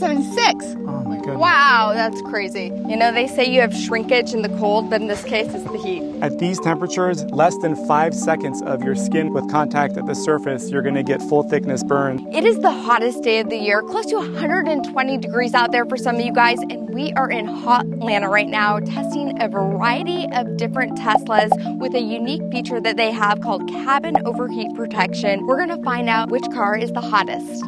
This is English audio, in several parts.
176. Oh my goodness. Wow, that's crazy. You know, they say you have shrinkage in the cold, but in this case, it's the heat. At these temperatures, less than 5 seconds of your skin with contact at the surface, you're gonna get full thickness burn. It is the hottest day of the year, close to 120 degrees out there for some of you guys, and we are in hot Atlanta right now testing a variety of different Teslas with a unique feature that they have called cabin overheat protection. We're gonna find out which car is the hottest.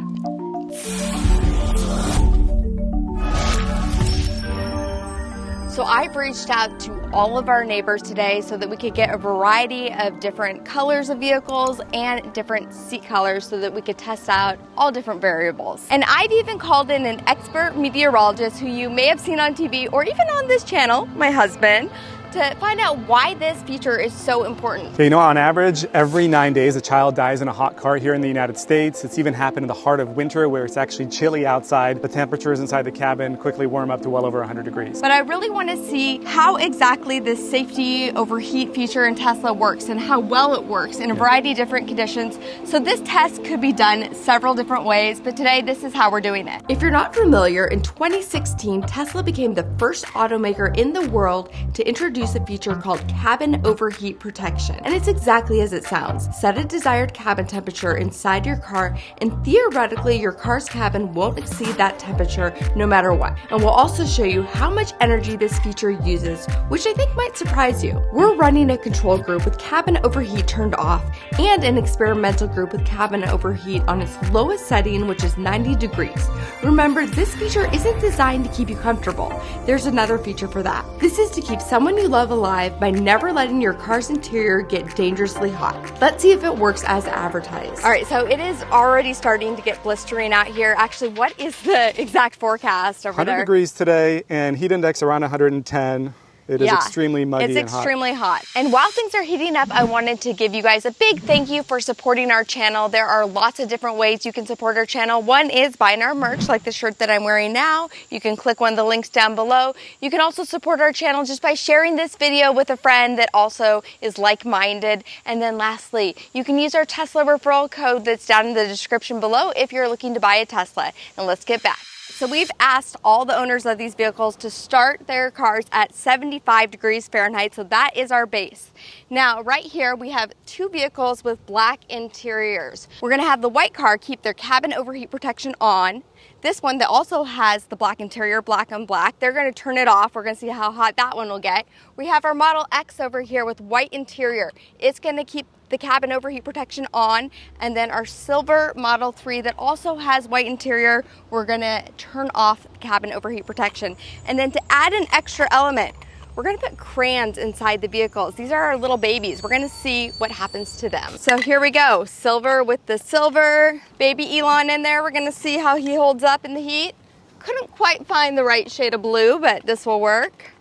So I've reached out to all of our neighbors today so that we could get a variety of different colors of vehicles and different seat colors so that we could test out all different variables. And I've even called in an expert meteorologist who you may have seen on TV or even on this channel, my husband, to find out why this feature is so important. So, you know, on average, every 9 days a child dies in a hot car here in the United States. It's even happened in the heart of winter where it's actually chilly outside. The temperatures inside the cabin quickly warm up to well over 100 degrees. But I really want to see how exactly this safety overheat feature in Tesla works and how well it works in a variety of different conditions. So this test could be done several different ways, but today this is how we're doing it. If you're not familiar, in 2016, Tesla became the first automaker in the world to introduce a feature called cabin overheat protection. And it's exactly as it sounds. Set a desired cabin temperature inside your car, and theoretically your car's cabin won't exceed that temperature no matter what. And we'll also show you how much energy this feature uses, which I think might surprise you. We're running a control group with cabin overheat turned off and an experimental group with cabin overheat on its lowest setting, which is 90 degrees. Remember, this feature isn't designed to keep you comfortable. There's another feature for that. This is to keep someone you love alive by never letting your car's interior get dangerously hot. Let's see if it works as advertised. All right, so it is already starting to get blistering out here. Actually, what is the exact forecast over 100 there? degrees today and heat index around 110. It is extremely muggy and hot. It's extremely hot. And while things are heating up, I wanted to give you guys a big thank you for supporting our channel. There are lots of different ways you can support our channel. One is buying our merch, like the shirt that I'm wearing now. You can click one of the links down below. You can also support our channel just by sharing this video with a friend that also is like-minded. And then lastly, you can use our Tesla referral code that's down in the description below if you're looking to buy a Tesla. And let's get back. So we've asked all the owners of these vehicles to start their cars at 75 degrees Fahrenheit, so that is our base. Now, right here, we have two vehicles with black interiors. We're gonna have the white car keep their cabin overheat protection on. This one that also has the black interior, black on black, they're gonna turn it off. We're gonna see how hot that one will get. We have our Model X over here with white interior. It's gonna keep the cabin overheat protection on, and then our silver Model 3 that also has white interior, we're gonna turn off the cabin overheat protection. And then to add an extra element, we're gonna put crayons inside the vehicles. These are our little babies. We're gonna see what happens to them. So here we go, silver with the silver baby Elon in there. We're gonna see how he holds up in the heat. Couldn't quite find the right shade of blue, but this will work.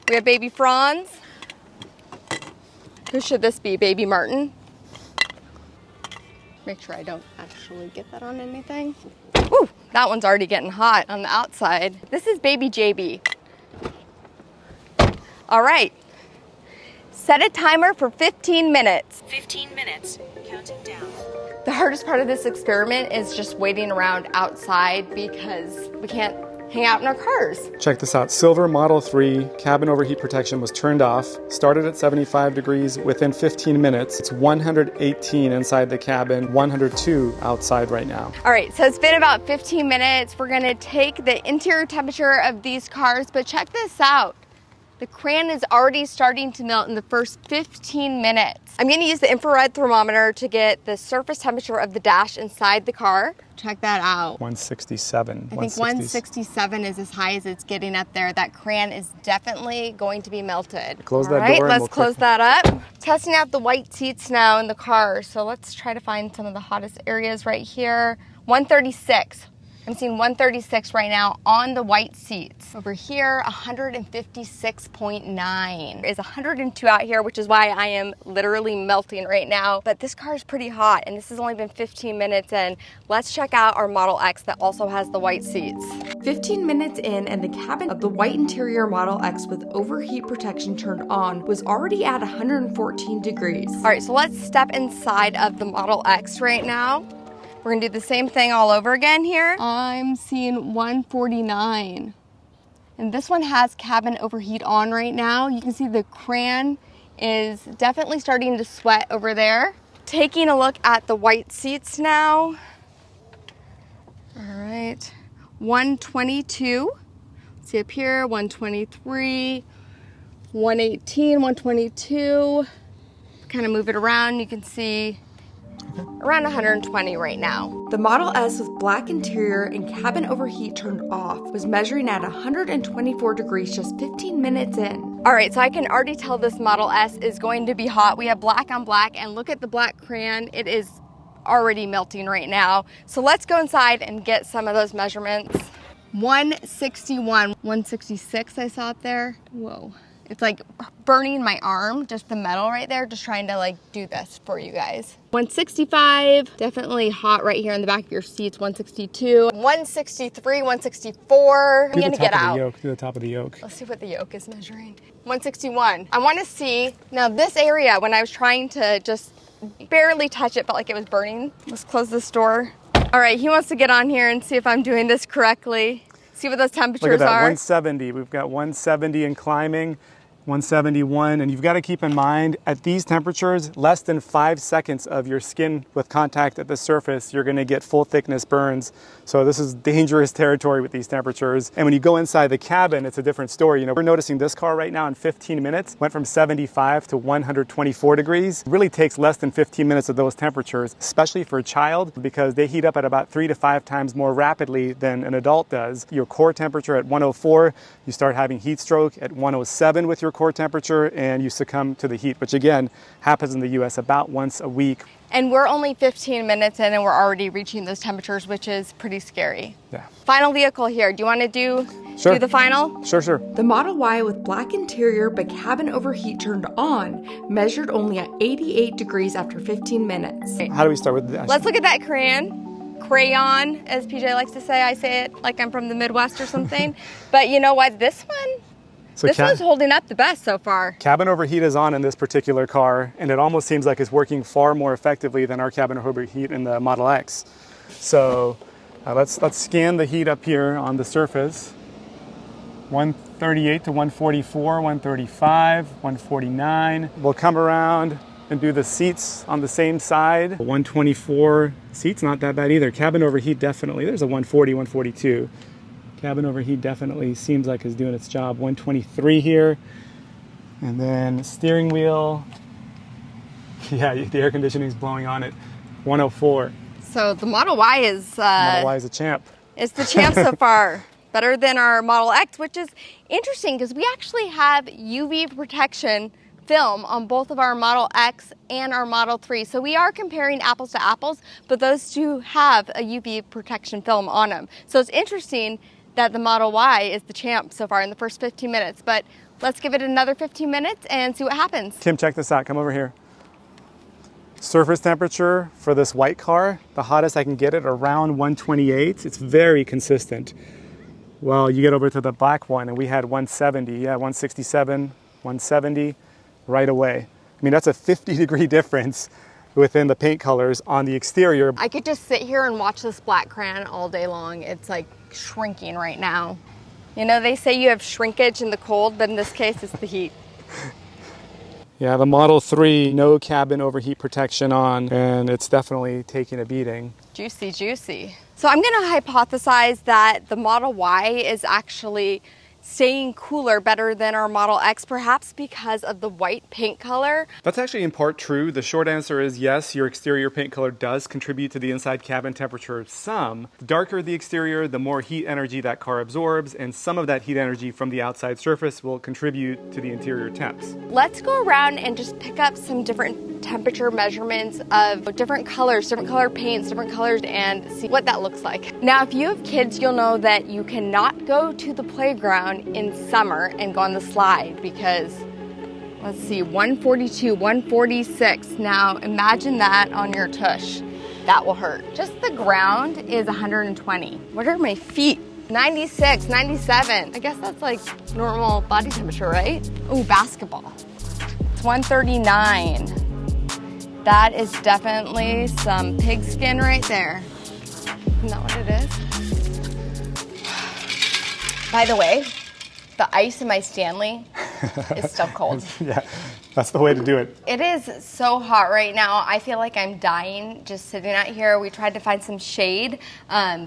We have baby Franz. Who should this be, baby Martin? Make sure I don't actually get that on anything. Ooh, that one's already getting hot on the outside. This is baby JB. All right, set a timer for 15 minutes. 15 minutes, counting down. The hardest part of this experiment is just waiting around outside because we can't hang out in our cars. Check this out. Silver Model 3 cabin overheat protection was turned off, started at 75 degrees within 15 minutes. It's 118 inside the cabin, 102 outside right now. All right, so it's been about 15 minutes. We're gonna take the interior temperature of these cars, but check this out. The crayon is already starting to melt in the first 15 minutes. I'm gonna use the infrared thermometer to get the surface temperature of the dash inside the car. Check that out. 167. I think 167 is as high as it's getting up there. That crayon is definitely going to be melted. Close that door. All right, and let's we'll close that up. Testing out the white seats now in the car. So let's try to find some of the hottest areas right here. 136. I'm seeing 136 right now on the white seats. Over here, 156.9. It's 102 out here, which is why I am literally melting right now. But this car is pretty hot, and this has only been 15 minutes in. Let's check out our Model X that also has the white seats. 15 minutes in, and the cabin of the white interior Model X with overheat protection turned on was already at 114 degrees. All right, so let's step inside of the Model X right now. We're gonna do the same thing all over again here. I'm seeing 149. And this one has cabin overheat on right now. You can see the crayon is definitely starting to sweat over there. Taking a look at the white seats now. All right, 122. See up here, 123, 118, 122. Kind of move it around, you can see around 120 right now. The Model S with black interior and cabin overheat turned off was measuring at 124 degrees just 15 minutes in. All right, so I can already tell this Model S is going to be hot. We have black on black, and look at the black crayon. It is already melting right now. So let's go inside and get some of those measurements. 161, 166 I saw up there. Whoa. It's like burning my arm, just the metal right there, just trying to like do this for you guys. 165, definitely hot right here in the back of your seats. 162, 163, 164. I'm gonna get out. Do the top of the yoke. Let's see what the yoke is measuring. 161. I wanna see, now this area, when I was trying to just barely touch it, felt like it was burning. Let's close this door. All right, he wants to get on here and see if I'm doing this correctly. See what those temperatures Look at that, are. 170. We've got 170 and climbing, 171. And you've got to keep in mind, at these temperatures, less than 5 seconds of your skin with contact at the surface, you're going to get full thickness burns. So this is dangerous territory with these temperatures. And when you go inside the cabin, it's a different story. You know, we're noticing this car right now in 15 minutes went from 75 to 124 degrees. It really takes less than 15 minutes of those temperatures, especially for a child, because they heat up at about 3 to 5 times more rapidly than an adult does. Your core temperature at 104, you start having heat stroke at 107 with your core temperature, and you succumb to the heat, which again happens in the US about once a week. And we're only 15 minutes in and we're already reaching those temperatures, which is pretty scary. Yeah. Final vehicle here. Do you want to do the final? Sure. The Model Y with black interior but cabin overheat turned on measured only at 88 degrees after 15 minutes. How do we start with the Let's look at that crayon, as PJ likes to say. I say it like I'm from the Midwest or something. But you know what? This one's holding up the best so far. Cabin overheat is on in this particular car, and it almost seems like it's working far more effectively than our cabin overheat in the Model X. So let's scan the heat up here on the surface. 138 to 144, 135, 149. We'll come around and do the seats on the same side. 124 seats, not that bad either. Cabin overheat definitely. There's a 140, 142. Cabin overheat definitely seems like it's doing its job. 123 here. And then steering wheel. Yeah, the air conditioning is blowing on it. 104. So the Model Y is... Model Y is a champ. It's the champ so far. Better than our Model X, which is interesting because we actually have UV protection film on both of our Model X and our Model 3. So we are comparing apples to apples, but those two have a UV protection film on them. So it's interesting that the Model Y is the champ so far in the first 15 minutes, but let's give it another 15 minutes and see what happens. Kim, check this out, come over here. Surface temperature for this white car, the hottest I can get it around 128. It's very consistent. Well, you get over to the black one and we had 170, 167, 170 right away. I mean, that's a 50-degree difference within the paint colors on the exterior. I could just sit here and watch this black crayon all day long. It's like shrinking right now. You know, they say you have shrinkage in the cold, but in this case, it's the heat. Yeah, the Model 3, no cabin overheat protection on, and it's definitely taking a beating. Juicy, juicy. So I'm gonna hypothesize that the Model Y is actually staying cooler better than our Model X, perhaps because of the white paint color. That's actually in part true. The short answer is yes, your exterior paint color does contribute to the inside cabin temperature some. The darker the exterior, the more heat energy that car absorbs, and some of that heat energy from the outside surface will contribute to the interior temps. Let's go around and just pick up some different temperature measurements of different colors, different color paints, different colors, and see what that looks like. Now, if you have kids, you'll know that you cannot go to the playground in summer and go on the slide because, let's see, 142, 146. Now, imagine that on your tush. That will hurt. Just the ground is 120. What are my feet? 96, 97. I guess that's like normal body temperature, right? Ooh, basketball. It's 139. That is definitely some pig skin right there. Isn't that what it is? By the way, the ice in my Stanley is still cold. Yeah, that's the way to do it. It is so hot right now. I feel like I'm dying just sitting out here. We tried to find some shade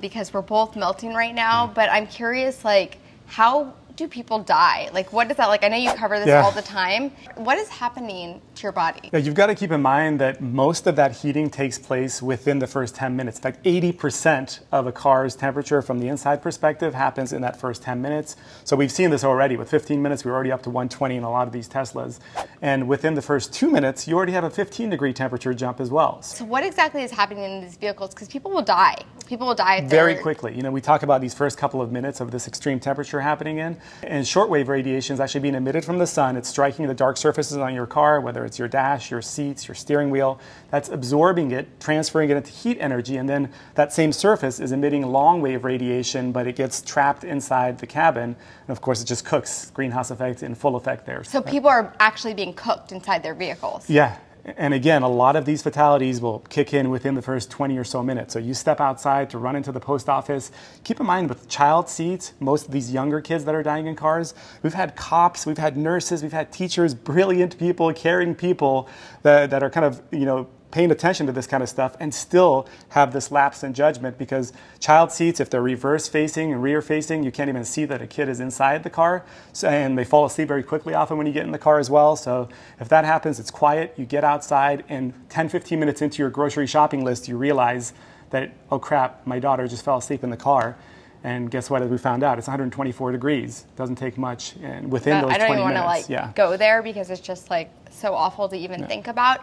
because we're both melting right now. But I'm curious, like, how do people die? Like, what is that like? I know you cover this all the time. What is happening to your body? Yeah, you've got to keep in mind that most of that heating takes place within the first 10 minutes. In fact, 80% of a car's temperature from the inside perspective happens in that first 10 minutes. So we've seen this already. With 15 minutes, we're already up to 120 in a lot of these Teslas. And within the first 2 minutes, you already have a 15-degree temperature jump as well. So what exactly is happening in these vehicles? Because people will die. People will die very quickly. You know, we talk about these first couple of minutes of this extreme temperature happening in, and shortwave radiation is actually being emitted from the sun. It's striking the dark surfaces on your car, whether it's your dash, your seats, your steering wheel. That's absorbing it, transferring it into heat energy, and then that same surface is emitting long wave radiation, but it gets trapped inside the cabin, and of course it just cooks. Greenhouse effect in full effect there. So people are actually being cooked inside their vehicles. Yeah. And again, a lot of these fatalities will kick in within the first 20 or so minutes. So you step outside to run into the post office. Keep in mind with child seats, most of these younger kids that are dying in cars, we've had cops, we've had nurses, we've had teachers, brilliant people, caring people that are kind of, you know, paying attention to this kind of stuff and still have this lapse in judgment, because child seats, if they're reverse facing and rear facing, you can't even see that a kid is inside the car. So, and they fall asleep very quickly often when you get in the car as well. So if that happens, it's quiet, you get outside, and 10, 15 minutes into your grocery shopping list, you realize that, oh crap, my daughter just fell asleep in the car. And guess what? As we found out, it's 124 degrees. Doesn't take much, and within those 20 minutes. I don't even want to go there because it's just like so awful to even think about.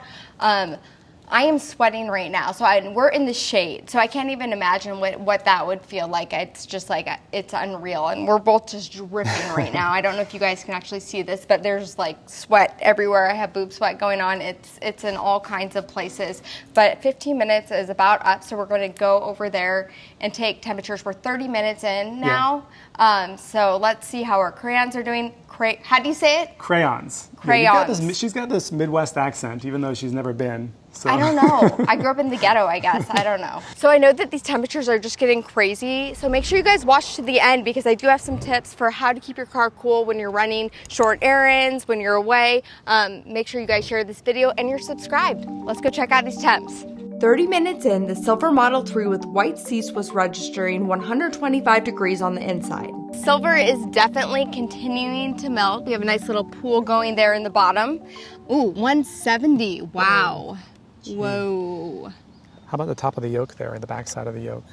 I am sweating right now, so we're in the shade, so I can't even imagine what that would feel like. It's just like, it's unreal, and we're both just dripping right now. I don't know if you guys can actually see this, but there's like sweat everywhere. I have boob sweat going on. It's in all kinds of places, but 15 minutes is about up, so we're going to go over there and take temperatures. We're 30 minutes in now, so let's see how our crayons are doing. How do you say it? Crayons. Crayons. Yeah, she's got this Midwest accent, even though she's never been. So. I don't know. I grew up in the ghetto, I guess. I don't know. So I know that these temperatures are just getting crazy. So make sure you guys watch to the end, because I do have some tips for how to keep your car cool when you're running short errands, when you're away. Make sure you guys share this video and you're subscribed. Let's go check out these temps. 30 minutes in, the silver Model 3 with white seats was registering 125 degrees on the inside. Silver is definitely continuing to melt. We have a nice little pool going there in the bottom. Ooh, 170. Wow. Whoa. How about the top of the yoke there, the back side of the yoke?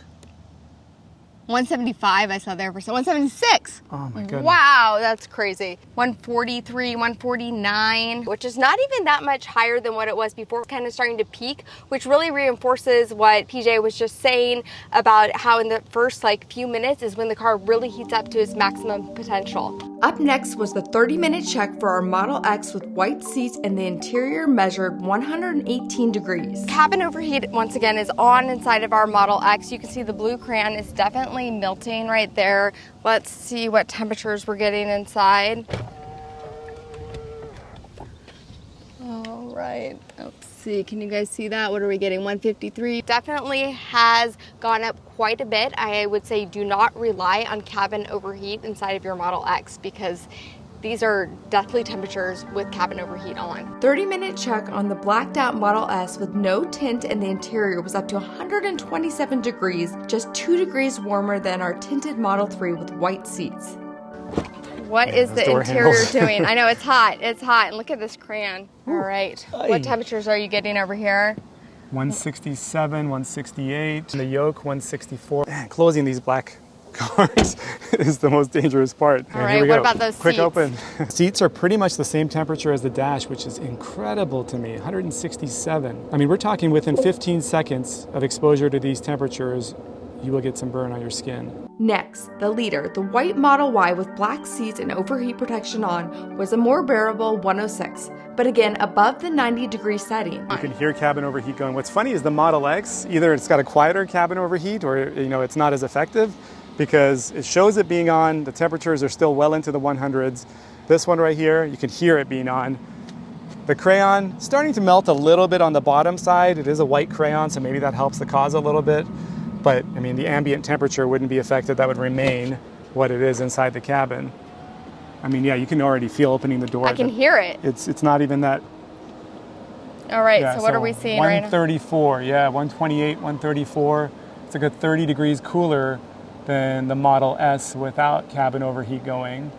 175 I saw there for 176. Oh my goodness. Wow, that's crazy. 143, 149, which is not even that much higher than what it was before. Kind of starting to peak, which really reinforces what PJ was just saying about how in the first few minutes is when the car really heats up to its maximum potential. Up next was the 30-minute check for our Model X with white seats, and the interior measured 118 degrees. Cabin overheat, once again, is on inside of our Model X. You can see the blue crayon is definitely melting right there. Let's see what temperatures we're getting inside. All right, let's see. Can you guys see that? What are we getting? 153. Definitely has gone up quite a bit. I would say do not rely on cabin overheat inside of your Model X, because these are deathly temperatures with cabin overheat on. 30-minute check on the blacked out Model S with no tint, and the interior was up to 127 degrees, just 2 degrees warmer than our tinted Model 3 with white seats. What is the interior doing? I know it's hot. It's hot. And look at this crayon. All right. What temperatures are you getting over here? 167, 168. The yoke, 164. Man, closing these black cars is the most dangerous part. All right, what about those Quick seats? open. Seats are pretty much the same temperature as the dash, which is incredible to me, 167. I mean, we're talking within 15 seconds of exposure to these temperatures, you will get some burn on your skin. Next, the leader, the white Model Y with black seats and overheat protection on, was a more bearable 106, but again above the 90-degree setting. You can hear cabin overheat going. What's funny is the Model X, either it's got a quieter cabin overheat or it's not as effective, because it shows it being on, the temperatures are still well into the 100s. This one right here, you can hear it being on. The crayon starting to melt a little bit on the bottom side. It is a white crayon, so maybe that helps the cause a little bit. But I mean, the ambient temperature wouldn't be affected. That would remain what it is inside the cabin. I mean, yeah, you can already feel opening the door. I can hear it. It's not even that. All right, Yeah, so what are we seeing right now? 134, yeah, 128, 134. It's a good 30 degrees cooler than the Model S without cabin overheat going.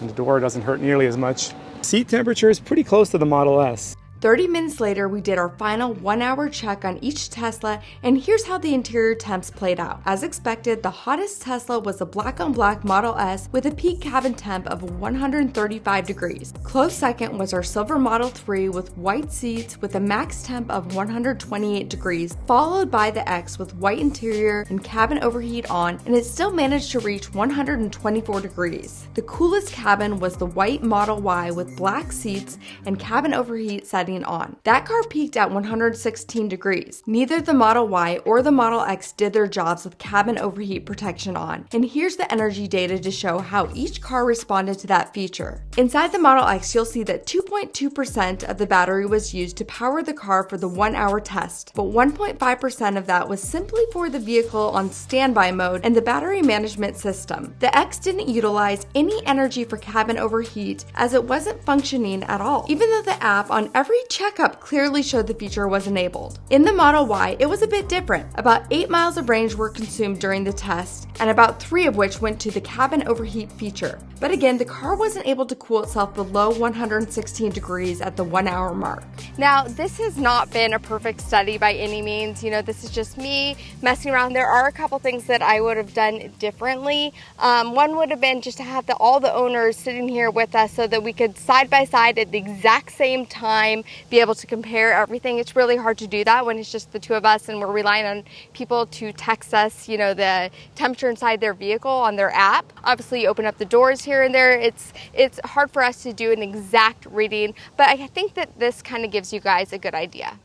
And the door doesn't hurt nearly as much. Seat temperature is pretty close to the Model S. 30 minutes later, we did our final 1-hour check on each Tesla, and here's how the interior temps played out. As expected, the hottest Tesla was the black-on-black Model S with a peak cabin temp of 135 degrees. Close second was our silver Model 3 with white seats with a max temp of 128 degrees, followed by the X with white interior and cabin overheat on, and it still managed to reach 124 degrees. The coolest cabin was the white Model Y with black seats and cabin overheat setting on. That car peaked at 116 degrees. Neither the Model Y or the Model X did their jobs with cabin overheat protection on. And here's the energy data to show how each car responded to that feature. Inside the Model X, you'll see that 2.2% of the battery was used to power the car for the 1-hour test, but 1.5% of that was simply for the vehicle on standby mode and the battery management system. The X didn't utilize any energy for cabin overheat as it wasn't functioning at all, even though the app on every checkup clearly showed the feature was enabled. In the Model Y, it was a bit different. About 8 miles of range were consumed during the test, and about 3 of which went to the cabin overheat feature. But again, the car wasn't able to cool itself below 116 degrees at the 1-hour mark. Now, this has not been a perfect study by any means. You know, this is just me messing around. There are a couple things that I would have done differently. One would have been just to have all the owners sitting here with us so that we could side by side at the exact same time be able to compare everything. It's really hard to do that when it's just the two of us and we're relying on people to text us, you know, the temperature inside their vehicle on their app. Obviously, you open up the doors here and there. It's hard for us to do an exact reading, but I think that this kind of gives you guys a good idea.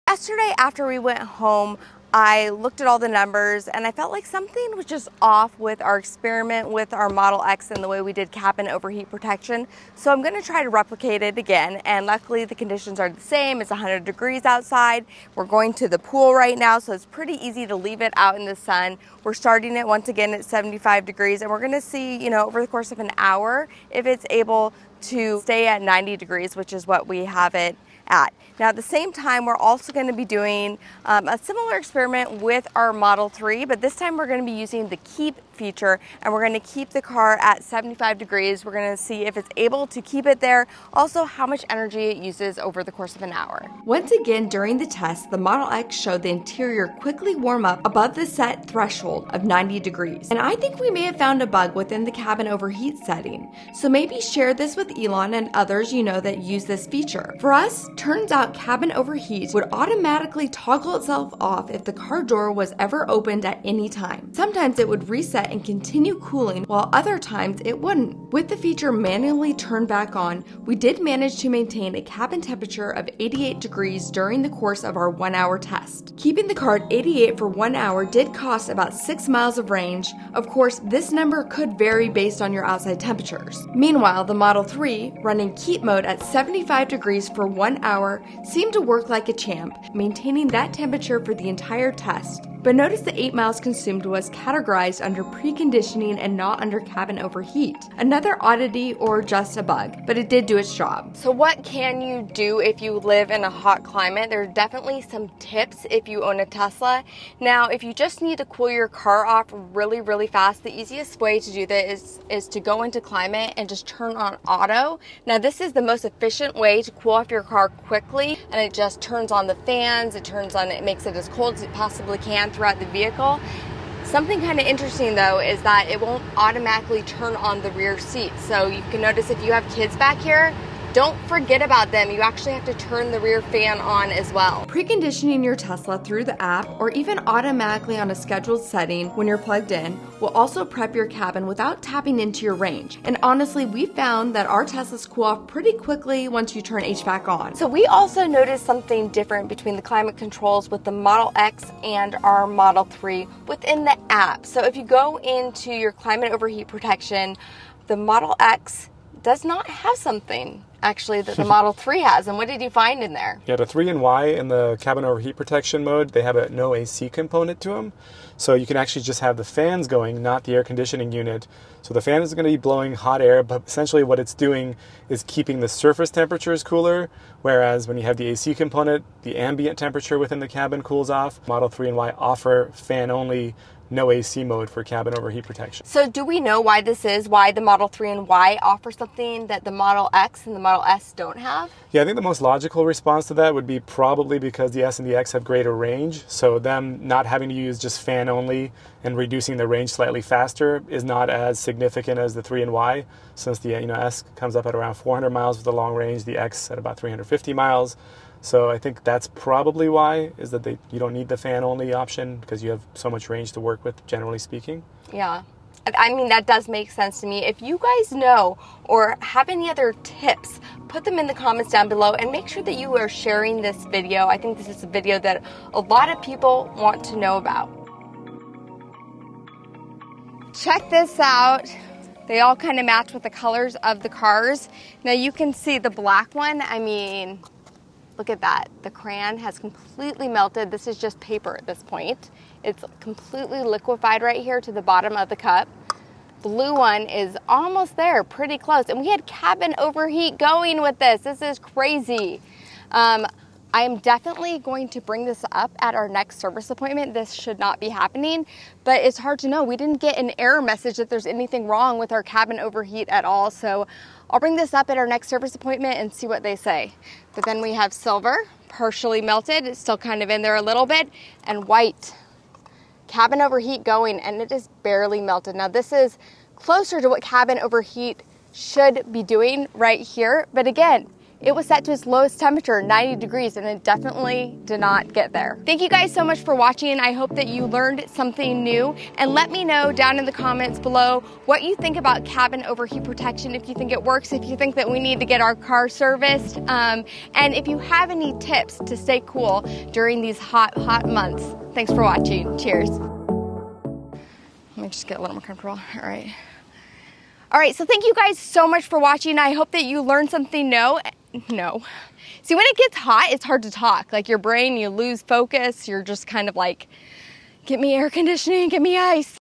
Yesterday, after we went home, I looked at all the numbers and I felt like something was just off with our experiment with our Model X and the way we did cabin overheat protection. So I'm going to try to replicate it again, and luckily the conditions are the same. It's 100 degrees outside. We're going to the pool right now, so it's pretty easy to leave it out in the sun. We're starting it once again at 75 degrees, and we're going to see, you know, over the course of an hour if it's able to stay at 90 degrees, which is what we have it at. Now, at the same time, we're also going to be doing a similar experiment with our Model 3, but this time we're going to be using the keep feature, and we're going to keep the car at 75 degrees. We're going to see if it's able to keep it there, also how much energy it uses over the course of an hour. Once again, during the test, the Model X showed the interior quickly warm up above the set threshold of 90 degrees. And I think we may have found a bug within the cabin overheat setting. So maybe share this with Elon and others you know that use this feature. For us, turns out cabin overheat would automatically toggle itself off if the car door was ever opened at any time. Sometimes it would reset and continue cooling, while other times it wouldn't. With the feature manually turned back on, we did manage to maintain a cabin temperature of 88 degrees during the course of our 1-hour test. Keeping the car at 88 for 1 hour did cost about 6 miles of range. Of course, this number could vary based on your outside temperatures. Meanwhile, the Model 3, running keep mode at 75 degrees for 1 hour, seemed to work like a champ, maintaining that temperature for the entire test. But notice the 8 miles consumed was categorized under preconditioning and not under cabin overheat. Another oddity or just a bug, but it did do its job. So what can you do if you live in a hot climate? There are definitely some tips if you own a Tesla. Now, if you just need to cool your car off really, really fast, the easiest way to do that is to go into climate and just turn on auto. Now, this is the most efficient way to cool off your car quickly, and it just turns on the fans, it makes it as cold as it possibly can throughout the vehicle. Something kind of interesting though is that it won't automatically turn on the rear seat. So you can notice if you have kids back here, don't forget about them. You actually have to turn the rear fan on as well. Preconditioning your Tesla through the app or even automatically on a scheduled setting when you're plugged in will also prep your cabin without tapping into your range. And honestly, we found that our Teslas cool off pretty quickly once you turn HVAC on. So we also noticed something different between the climate controls with the Model X and our Model 3 within the app. So if you go into your climate overheat protection, the Model X does not have something actually that the Model 3 has. And what did you find in there? Yeah, the 3NY in the cabin overheat protection mode, they have a no AC component to them. So you can actually just have the fans going, not the air conditioning unit. So the fan is going to be blowing hot air, but essentially what it's doing is keeping the surface temperatures cooler, whereas when you have the AC component, the ambient temperature within the cabin cools off. Model 3 and Y offer fan-only, no AC mode for cabin overheat protection. So do we know why this is, why the Model 3 and Y offer something that the Model X and the Model S don't have? Yeah, I think the most logical response to that would be probably because the S and the X have greater range. So them not having to use just fan only and reducing the range slightly faster is not as significant as the 3 and Y, since the S comes up at around 400 miles with a long range, the X at about 350 miles. So I think that's probably why, is that you don't need the fan only option because you have so much range to work with, generally speaking. Yeah. I mean, that does make sense to me. If you guys know or have any other tips, put them in the comments down below and make sure that you are sharing this video. I think this is a video that a lot of people want to know about. Check this out. They all kind of match with the colors of the cars. Now you can see the black one, I mean, look at that. The crayon has completely melted. This is just paper at this point. It's completely liquefied right here to the bottom of the cup. Blue one is almost there, pretty close. And we had cabin overheat going with this. This is crazy. I am definitely going to bring this up at our next service appointment. This should not be happening, but it's hard to know. We didn't get an error message that there's anything wrong with our cabin overheat at all. So I'll bring this up at our next service appointment and see what they say. But then we have silver, partially melted. It's still kind of in there a little bit, and white. Cabin overheat going, and it is barely melted. Now this is closer to what cabin overheat should be doing right here, but again, it was set to its lowest temperature, 90 degrees, and it definitely did not get there. Thank you guys so much for watching. I hope that you learned something new, and let me know down in the comments below what you think about cabin overheat protection, if you think it works, if you think that we need to get our car serviced, and if you have any tips to stay cool during these hot months. Thanks for watching. Cheers. Let me just get a little more comfortable. All right, so thank you guys so much for watching. I hope that you learned something new. No. See, when it gets hot, it's hard to talk. Like your brain, you lose focus. You're just kind of like, get me air conditioning, get me ice.